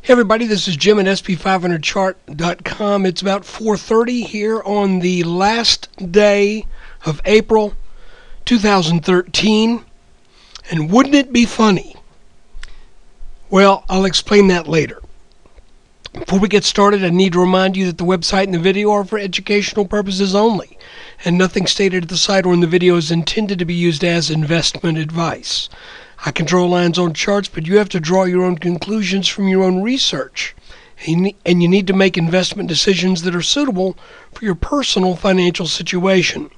Hey everybody, this is Jim at SP500chart.com. It's about 4:30 here on the last day of April 2013. And wouldn't it be funny? Well, I'll explain that later. Before we get started, I need to remind you that the website and the video are for educational purposes only, and nothing stated at the site or in the video is intended to be used as investment advice. I can draw lines on charts, but you have to draw your own conclusions from your own research. And you need to make investment decisions that are suitable for your personal financial situation.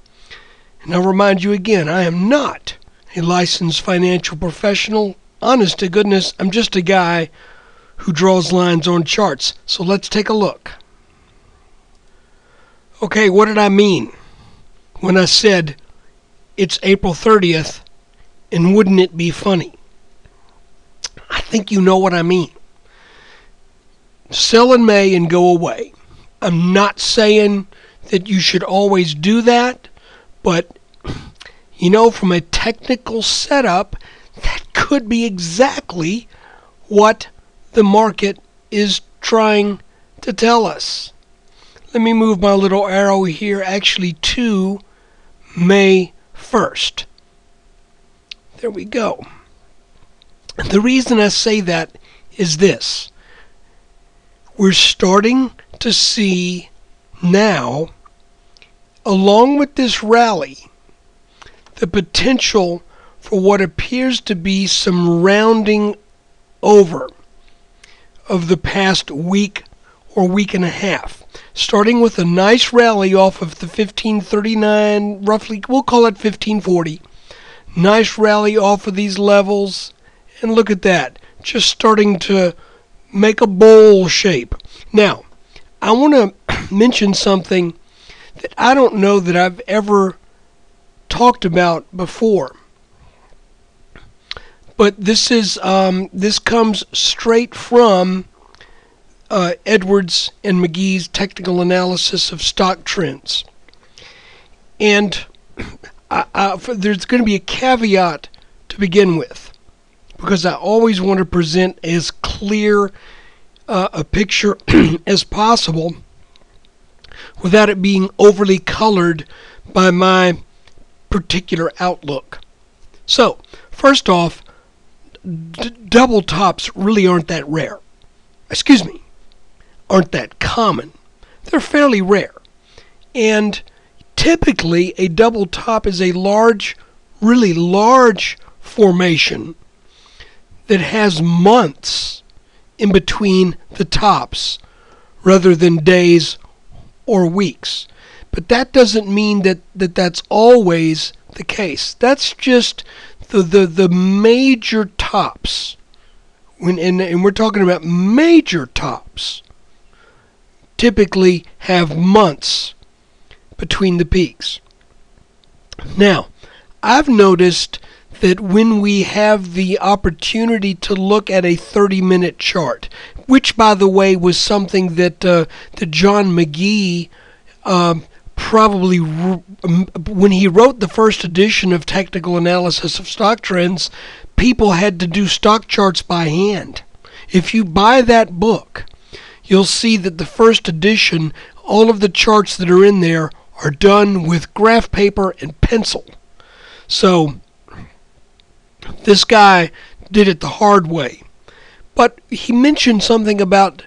And I'll remind you again, I am not a licensed financial professional. Honest to goodness, I'm just a guy who draws lines on charts. So let's take a look. Okay, what did I mean when I said it's April 30th? And wouldn't it be funny? I think you know what I mean. Sell in May and go away. I'm not saying that you should always do that, but you know, from a technical setup, that could be exactly what the market is trying to tell us. Let me move my little arrow here actually to May 1st. There we go. The reason I say that is this. We're starting to see now, along with this rally, the potential for what appears to be some rounding over of the past week or week and a half. Starting with a nice rally off of the 1539, roughly, we'll call it 1540. Nice rally off of these levels, and look at that, just starting to make a bowl shape. Now, I want to mention something that I don't know that I've ever talked about before, but this comes straight from Edwards and McGee's technical analysis of stock trends, and there's going to be a caveat to begin with, because I always want to present as clear a picture as possible without it being overly colored by my particular outlook. So, first off, double tops really aren't that rare. Aren't that common. They're fairly rare. And typically, a double top is a large, really large formation that has months in between the tops rather than days or weeks. But that doesn't mean that's always the case. That's just the major tops. And we're talking about major tops typically have months between the peaks. Now, I've noticed that when we have the opportunity to look at a 30-minute chart, which, by the way, was something that John McGee probably, when he wrote the first edition of Technical Analysis of Stock Trends, people had to do stock charts by hand. If you buy that book, you'll see that the first edition, all of the charts that are in there are done with graph paper and pencil. So this guy did it the hard way. But he mentioned something about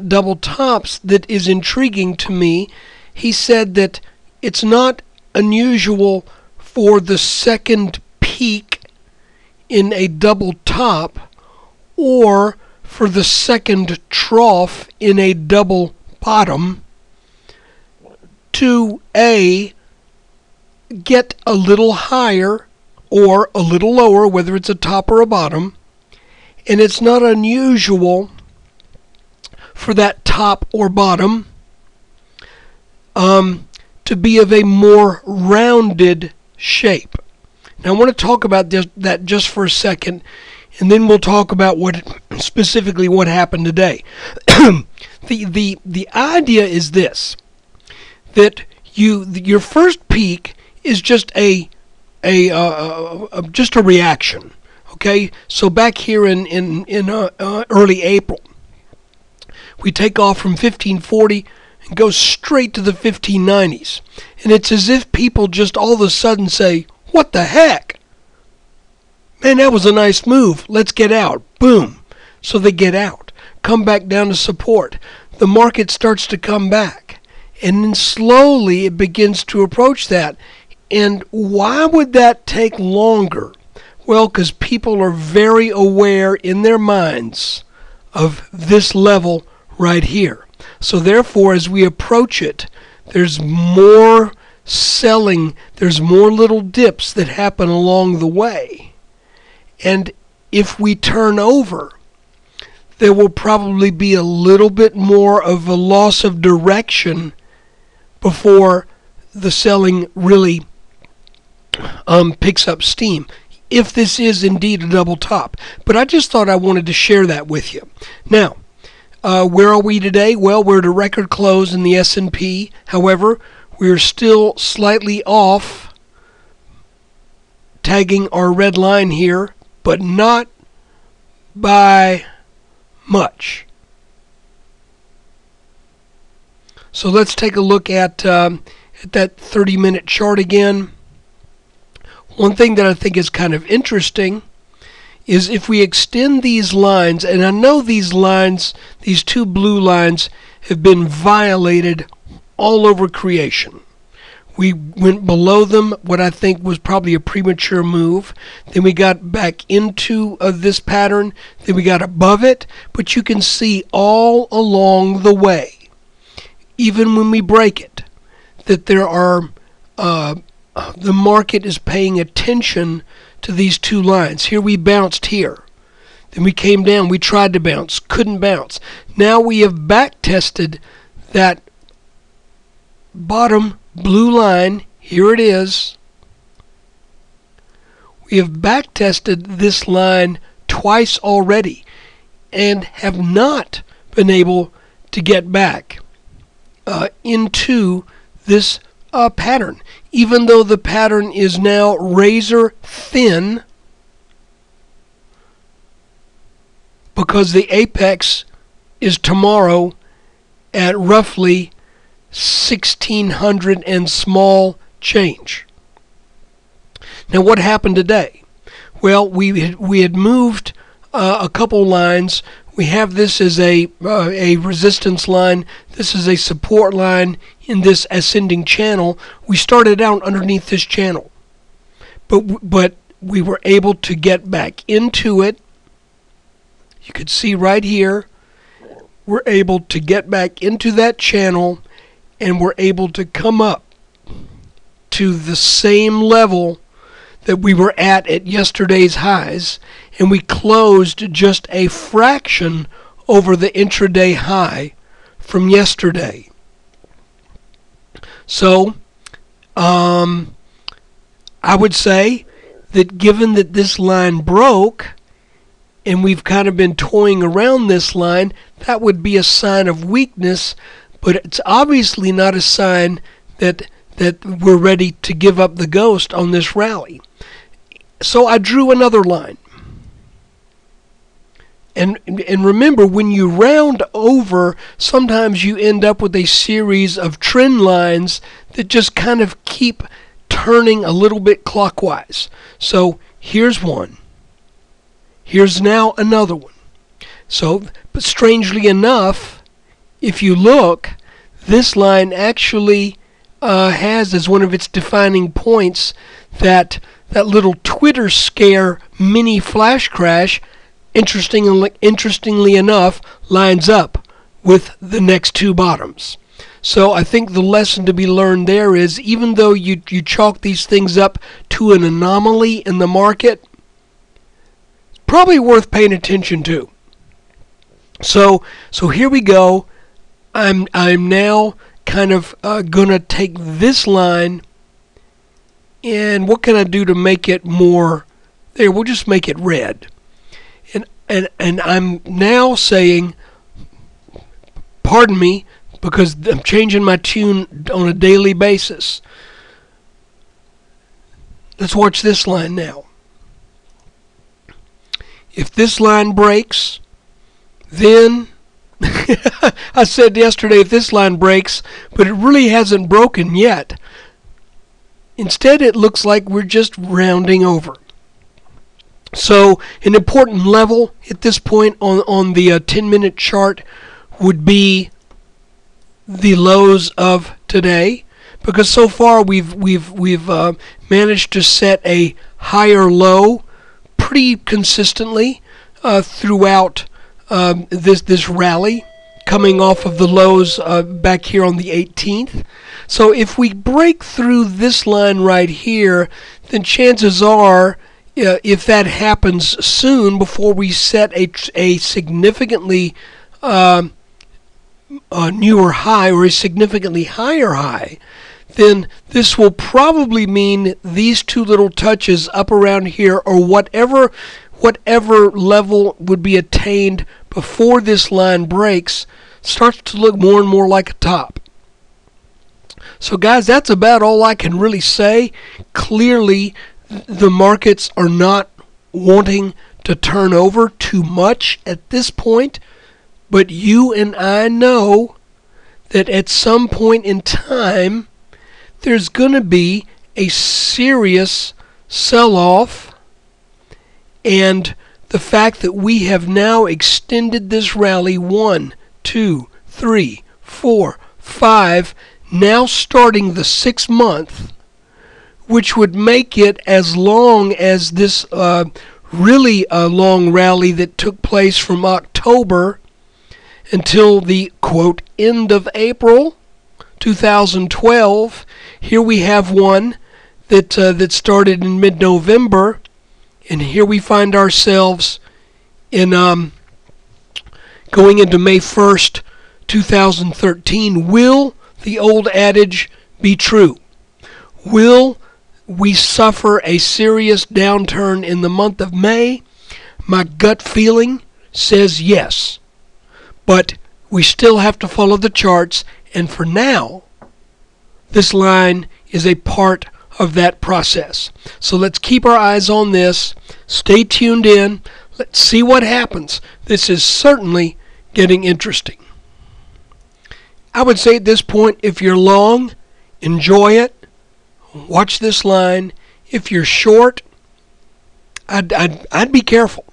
double tops that is intriguing to me. He said that it's not unusual for the second peak in a double top or for the second trough in a double bottom to get a little higher or a little lower, whether it's a top or a bottom, and it's not unusual for that top or bottom to be of a more rounded shape. Now I want to talk about that just for a second, and then we'll talk about specifically what happened today. The idea is this, that your first peak is just a reaction. Okay, so back here in early April, we take off from 1540 and go straight to the 1590s. And it's as if people just all of a sudden say, what the heck? Man, that was a nice move. Let's get out. Boom. So they get out. Come back down to support. The market starts to come back. And then slowly it begins to approach that. And why would that take longer? Well, because people are very aware in their minds of this level right here. So therefore, as we approach it, there's more selling, there's more little dips that happen along the way. And if we turn over, there will probably be a little bit more of a loss of direction before the selling really picks up steam, if this is indeed a double top. But I just thought I wanted to share that with you. Now, where are we today? Well, we're at a record close in the S&P. However, we're still slightly off, tagging our red line here, but not by much. So let's take a look at that 30-minute chart again. One thing that I think is kind of interesting is if we extend these lines, and I know these lines, these two blue lines, have been violated all over creation. We went below them, what I think was probably a premature move. Then we got back into this pattern. Then we got above it. But you can see all along the way, even when we break it, that there are the market is paying attention to these two lines. Here we bounced here. Then we came down. We tried to bounce. Couldn't bounce. Now we have back tested that bottom blue line. Here it is. We have back tested this line twice already and have not been able to get back into this pattern, even though the pattern is now razor thin, because the apex is tomorrow at roughly 1,600 and small change. Now, what happened today? Well, we had moved a couple lines. We have this as a resistance line. This is a support line in this ascending channel. We started out underneath this channel, but we were able to get back into it. You could see right here, we're able to get back into that channel, and we're able to come up to the same level that we were at yesterday's highs, and we closed just a fraction over the intraday high from yesterday. So I would say that given that this line broke and we've kind of been toying around this line, that would be a sign of weakness, but it's obviously not a sign that we're ready to give up the ghost on this rally. So I drew another line. And remember, when you round over, sometimes you end up with a series of trend lines that just kind of keep turning a little bit clockwise. So here's one. Here's now another one. So, but strangely enough, if you look, this line actually has as one of its defining points that little Twitter scare mini flash crash. Interestingly enough, lines up with the next two bottoms. So I think the lesson to be learned there is, even though you chalk these things up to an anomaly in the market, it's probably worth paying attention to. So here we go. I'm now kind of gonna take this line, and what can I do to make it more? There, we'll just make it red. And I'm now saying, pardon me, because I'm changing my tune on a daily basis. Let's watch this line now. If this line breaks, then I said yesterday if this line breaks, but it really hasn't broken yet. Instead, it looks like we're just rounding over. So an important level at this point on the 10-minute chart would be the lows of today, because so far we've managed to set a higher low pretty consistently throughout this rally, coming off of the lows back here on the 18th. So if we break through this line right here, then chances are, if that happens soon before we set a significantly newer high or a significantly higher high, then this will probably mean these two little touches up around here, or whatever level would be attained before this line breaks, starts to look more and more like a top. So guys, that's about all I can really say. Clearly, the markets are not wanting to turn over too much at this point, but you and I know that at some point in time, there's going to be a serious sell-off, and the fact that we have now extended this rally 1, 2, 3, 4, 5, now starting the 6th month, which would make it as long as this really long rally that took place from October until the, quote, end of April 2012. Here we have one that started in mid-November, and here we find ourselves in going into May 1st, 2013. Will the old adage be true? Will we suffer a serious downturn in the month of May? My gut feeling says yes. But we still have to follow the charts, and for now, this line is a part of that process. So let's keep our eyes on this. Stay tuned in. Let's see what happens. This is certainly getting interesting. I would say at this point, if you're long, enjoy it. Watch this line. If you're short, I'd be careful.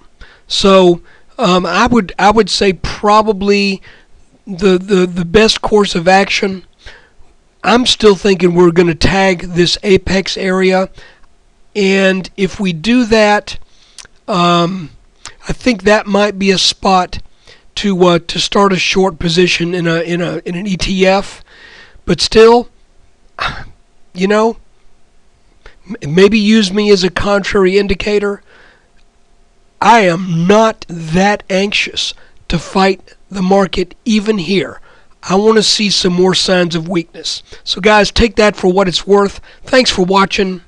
So I would say probably the best course of action. I'm still thinking we're going to tag this apex area, and if we do that, I think that might be a spot to start a short position in an ETF. But still, you know, maybe use me as a contrary indicator. I am not that anxious to fight the market even here. I want to see some more signs of weakness. So guys, take that for what it's worth. Thanks for watching.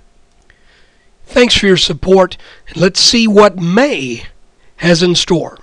Thanks for your support. And let's see what May has in store.